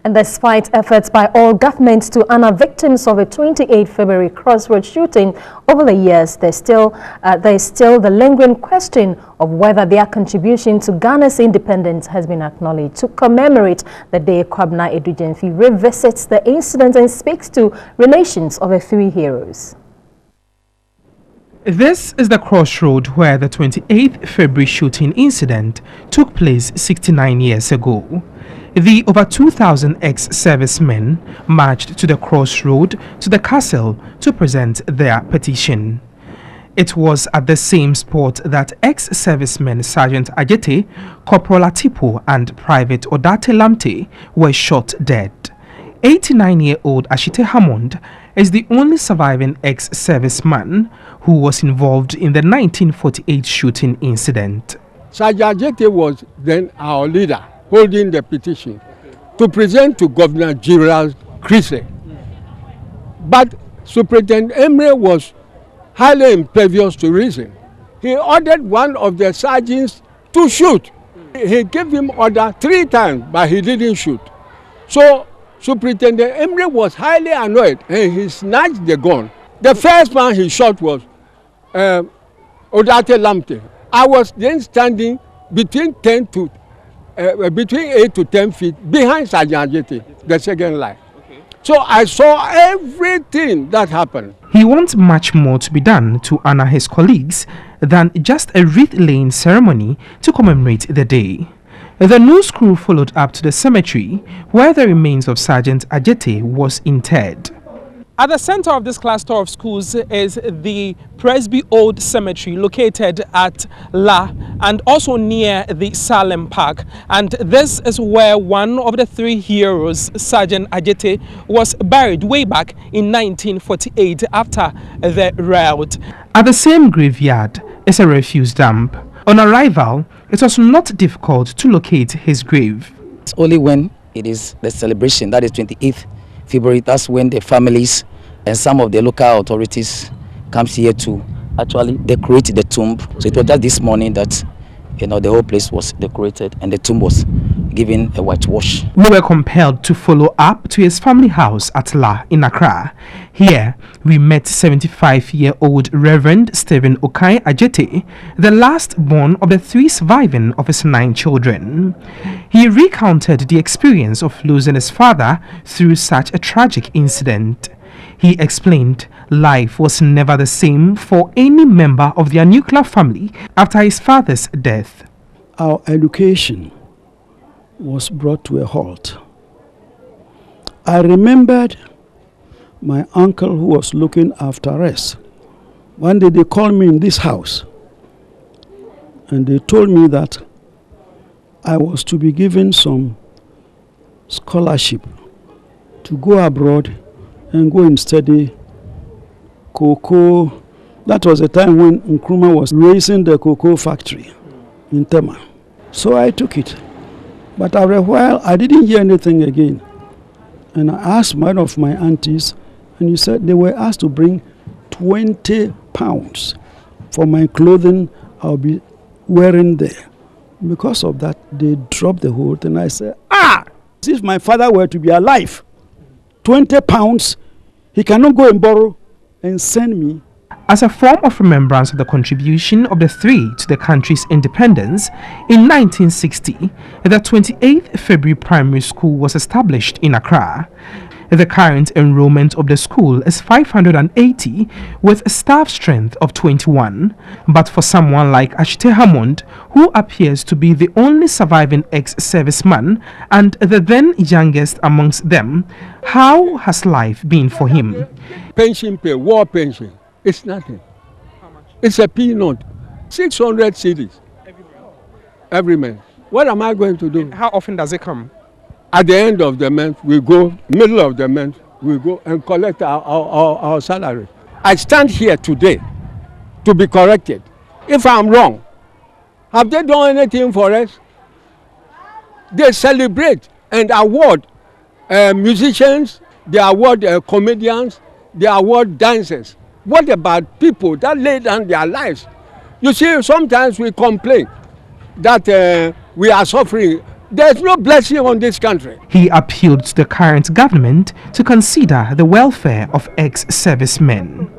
And despite efforts by all governments to honor victims of the 28 February crossroad shooting over the years, there is still the lingering question of whether their contribution to Ghana's independence has been acknowledged. To commemorate the day, Kwabena Edudjemfi revisits the incident and speaks to relations of the three heroes. This is the crossroad where the 28th February shooting incident took place 69 years ago. The over 2,000 ex-servicemen marched to the crossroad to the castle to present their petition. It was at the same spot that ex-servicemen Sergeant Ajete, Corporal Atipo and Private Odate-Lamte were shot dead. 89-year-old Ashite Hammond is the only surviving ex-serviceman who was involved in the 1948 shooting incident. Sergeant Ajete was then our leader, holding the petition to present to Governor General Chrise. But Superintendent Emre was highly impervious to reason. He ordered one of the sergeants to shoot. He gave him order 3 times, but he didn't shoot. So Superintendent Emre was highly annoyed and he snatched the gun. The first man he shot was Odate-Lamte. I was then standing between 8 to 10 feet behind Sergeant Ajete, the second line. Okay. So I saw everything that happened. He wants much more to be done to honor his colleagues than just a wreath-laying ceremony to commemorate the day. The news crew followed up to the cemetery where the remains of Sergeant Ajete was interred. At the center of this cluster of schools is the Presby Old Cemetery located at La and also near the Salem Park. And this is where one of the 3 heroes, Sergeant Ajete, was buried way back in 1948 after the riot. At the same graveyard is a refuse dump. On arrival, it was not difficult to locate his grave. It's only when it is the celebration, that is 28th February, that's when the families and some of the local authorities comes here to actually decorate the tomb. So it was just this morning that the whole place was decorated and the tomb was given a whitewash. We were compelled to follow up to his family house at La in Accra. Here, we met 75-year-old Reverend Stephen Okai Ajete, the last born of the 3 surviving of his 9 children. He recounted the experience of losing his father through such a tragic incident. He explained life was never the same for any member of their nuclear family after his father's death. Our education was brought to a halt. I remembered my uncle who was looking after us. One day they called me in this house and they told me that I was to be given some scholarship to go abroad and go and study cocoa. That was the time when Nkrumah was raising the cocoa factory in Tema. So I took it. But after a while, I didn't hear anything again. And I asked one of my aunties, and he said they were asked to bring 20 pounds for my clothing I'll be wearing there. Because of that, they dropped the whole thing. I said, if my father were to be alive, 20 pounds, he cannot go and borrow and send me. As a form of remembrance of the contribution of the 3 to the country's independence, in 1960, the 28th February Primary School was established in Accra. The current enrollment of the school is 580 with a staff strength of 21. But for someone like Ashite Hammond, who appears to be the only surviving ex-serviceman and the then youngest amongst them, how has life been for him? Pension pay, war pension, it's nothing. How much? It's a peanut. 600 cedis every month. What am I going to do? And how often does it come? At the end of the month, we go, middle of the month, we go and collect our salary. I stand here today to be corrected. If I'm wrong, have they done anything for us? They celebrate and award musicians, they award comedians, they award dancers. What about people that lay down their lives? You see, sometimes we complain that we are suffering There's no blessing on this country. He appealed to the current government to consider the welfare of ex-servicemen.